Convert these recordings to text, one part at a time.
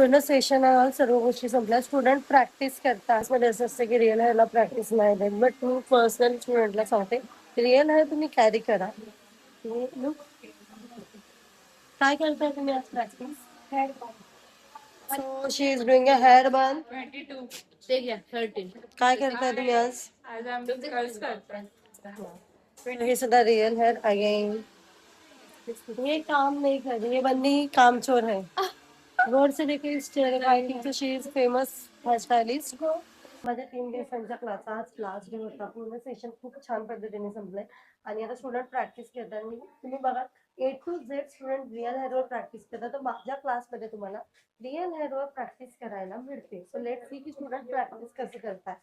पूर्ण सेशन सर्व गोष्टी संपल्या. स्टुडंट प्रॅक्टिस करतात मध्ये असं असतं की रिअल हेअरला प्रॅक्टिस नाही देत, बट मी पर्सनल स्टुडंटला सांगते रिअल हेअर तुम्ही कॅरी करा. काय करताय तुम्ही आज practice? So she is doing a hair bun. 22 ते घ्या 13. काय करताय तुम्ही आज? आज आम्ही कर्ल्स करतोय. हे सुद्धा रियल हेयर अगेन. ये काम नहीं कर रही, ये बंदी काम चोर है. रोड से लेके stair she is famous hair stylist. माझ्या 3 दिवसांच्या क्लास आज क्लास डे होता. पूर्ण सेशन खूप छान पद्धतीने संपलंय आणि आता स्टुडंट प्रॅक्टिस करतात. तुम्ही बघा A to Z student real हेअरवर प्रॅक्टिस करतात. तर माझ्या क्लासमध्ये तुम्हाला रिअल हेअरवर प्रॅक्टिस करायला मिळते. सो लेट्स सी की स्टुडंट प्रॅक्टिस कसं करतात.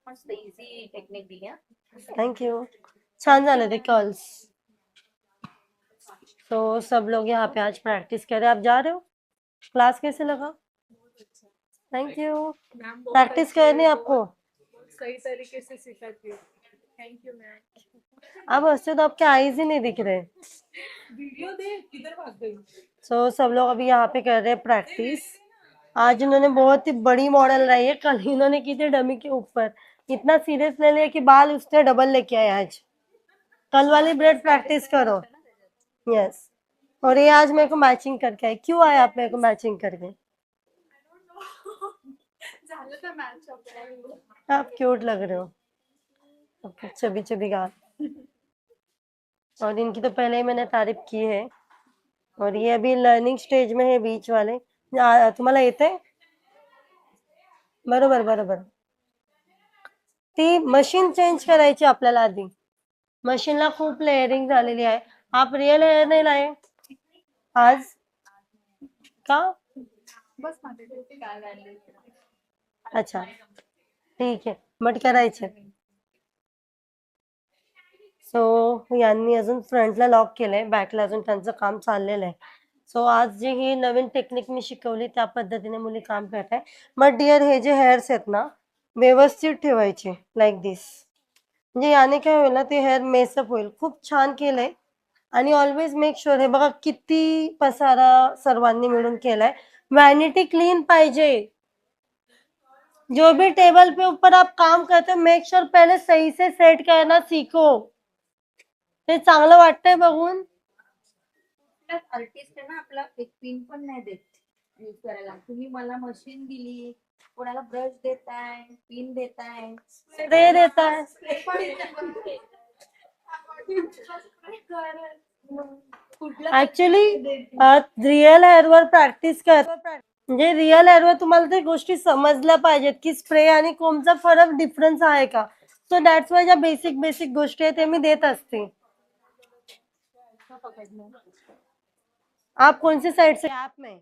मस्त इझी टेक्निक दिली. Thank you. छान झाले थे कर्ल्स. तो सब लोग यहाँ पे आज प्रैक्टिस कर रहे हैं. आप जा रहे हो? क्लास कैसे लगा? Thank you. प्रैक्टिस करनी है आपको? सही तरीके से सिखाती हूँ. Thank you ma'am. अब हंसते तो आपके आईज ही नहीं दिख रहे. वीडियो दे किधर भाग गई. सो सब लोग अभी यहाँ पे कर रहे हैं प्रैक्टिस. आज इन्होंने बहुत ही बड़ी मॉडल लाई है. कल इन्होंने की थी डमी के ऊपर. इतना सीरियस ले लिया कि बाल उसने डबल लेके आए आज. कल वाली ब्रेड प्रैक्टिस करो. यस. और ये आज मेरे को मैचिंग करके आए. क्यों आए आप मेरे को मैचिंग करके? झालं तर मॅच आप क्यूट लग रहे हो. ओके, चबी चबी गाल. और इनकी तो पहले ही मैंने तारीफ की है. और ये अभी लर्निंग स्टेज में है बीच वाले. तुम्हाला येते? बरोबर बरोबर. ती मशीन चेंज करायची आपल्याला आधी. मशीनला खूप लेअरिंग झालेली आहे. आप रियल हेअर नाही लाए आज का? बस माझे काय व्हॅल्यू. अच्छा ठीक आहे, बट करायचे. सो यांनी अजून फ्रंटला लॉक केलंय, बॅकला अजून त्यांचं काम चाललेलं आहे. सो आज जी ही नवीन टेक्निक मी शिकवली त्या पद्धतीने मुली काम करत आहे. बट डिअर हे जे हेअर्स आहेत ना व्यवस्थित ठेवायचे लाईक दिस. म्हणजे याने काय होईल ना ते हेअर मेसअप होईल. खूप छान केलंय. आणि ऑलवेज मेक शुअर. हे बघा किती पसारा सर्वांनी मिळून केलाय. वॅनिटी क्लीन पाहिजे. जो भी टेबल पे ऊपर आप काम करते हो मेक श्योर पहले सही से सेट करना सीखो. ते चांगलं वाटतंय बघून. आर्टिस्ट आहे ना आपला एक पिन पण नाही देत यूज करायला. तुम्ही मला मशीन दिली, कोणाला ब्रश देताय, पिन देताय, स्प्रे देता है. ऍक्च्युली रिअल हेअरवर प्रॅक्टिस कर. म्हणजे रिअल हेअरवर तुम्हाला ते गोष्टी समजल्या पाहिजेत की स्प्रे आणि कोमचा फरक डिफरन्स आहे का. सो दॅट्स वाय ज्या बेसिक बेसिक गोष्टी आहेत ते मी देत असते. आप कौन सी साइड से ऐप में?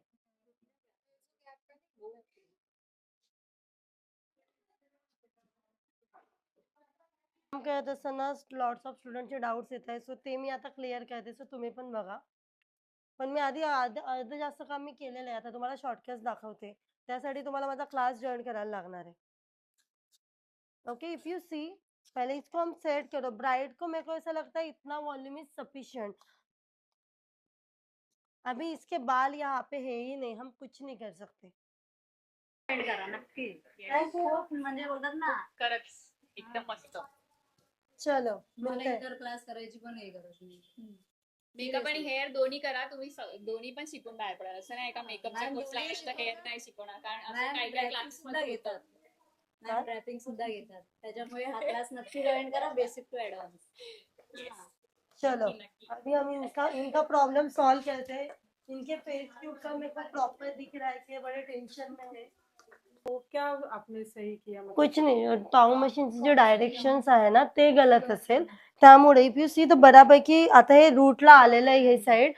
काम करत असताना लॉट्स ऑफ स्टुडंटचे डाऊट्स येत आहेत. सो ते मी आता क्लिअर करते. सो तुम्ही पण बघा. पण मी आधी अर्ध जास्त काम मी केलेलं आहे. आता तुम्हाला शॉर्टकट्स दाखवते. त्यासाठी तुम्हाला माझा क्लास जॉईन करायला लागणार आहे. ओके, इफ यू सी पहले इसको हम सेट करो. ब्राइड को मेरे को ऐसा लगता है इतना वॉल्यूम इज सफिशिएंट. अभी इसके बाल यहाँ पे है ही नहीं, हम कुछ नहीं कर सकते. करा नक्की. म्हणजे बोलतात ना खरंच एकदम मस्त. चलो मला इतर क्लास करायची पण हे गरज नाही. मेकअप आणि हेअर दोन्ही करा तुम्ही. दोन्ही पण शिकून बाहेर पडा. असं नाही का मेकअपचा कोर्स लावायचा हेअर नाही शिकवणार. कारण असं काही काही क्लास सुद्धा घेतात. रॅपिंग सुद्धा घेतात. त्याच्यामुळे हा क्लास नक्की जॉईन करा. Basic to advance. चलो अभी हम इनका प्रॉब्लम सॉल्व करते हैं. इनके फेस के ऊपर मेरे को प्रॉपर दिख रहा है कि बड़े टेंशन में है. तो क्या आपने सही किया? कुछ नाही. टाऊ मशीनचे जे डायरेक्शन्स आहे ना ते गलत असेल. त्यामुळे इफ यू सी तर बऱ्यापैकी आता हे रूटला आलेलं आहे हे साईड.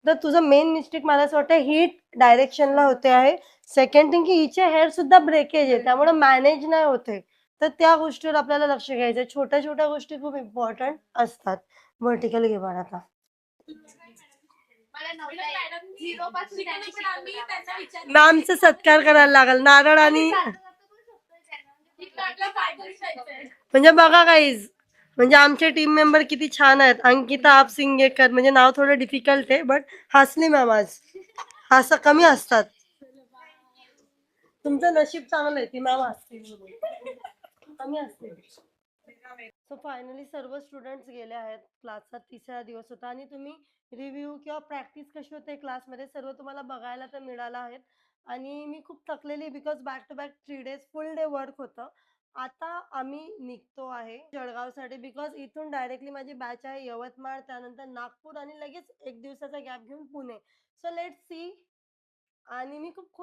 तर तुझं मेन मिस्टेक मला असं वाटतं हीट डायरेक्शनला होते आहे. सेकंड थिंग की हिचे हेअर सुद्धा ब्रेकेज आहे त्यामुळे मॅनेज नाही होते. तर त्या गोष्टीवर आपल्याला लक्ष घ्यायचं. छोट्या छोट्या गोष्टी खूप इम्पॉर्टंट असतात. व्हर्टिकल घे बाळा आता. मॅमचा सत्कार करायला लागल. नारळ आणि म्हणजे बघा गाईज म्हणजे आमचे टीम मेंबर किती छान आहेत. अंकिता आप सिंगेकर म्हणजे नाव थोडं डिफिकल्ट आहे बट हसली मॅम आज. हसा कमी असतात. तुमचं नशीब चांगलं आहे ती मॅम असते आम्ही असते. सो फायनली सर्व स्टुडंट्स गेले आहेत. क्लासचा तिसरा दिवस होता आणि तुम्ही रिव्ह्यू किंवा प्रॅक्टिस कशी होते क्लासमध्ये सर्व तुम्हाला बघायला तर मिळालं आहे. आणि मी खूप थकलेली because back to back 3 days full day work होतं. आता आम्ही निघतो आहे जळगावसाठी बिकॉज इथून डायरेक्टली माझी बॅच आहे यवतमाळ, त्यानंतर नागपूर आणि लगेच 1 दिवसाचा गॅप घेऊन पुणे. So let's see. आणि मी खूप खुश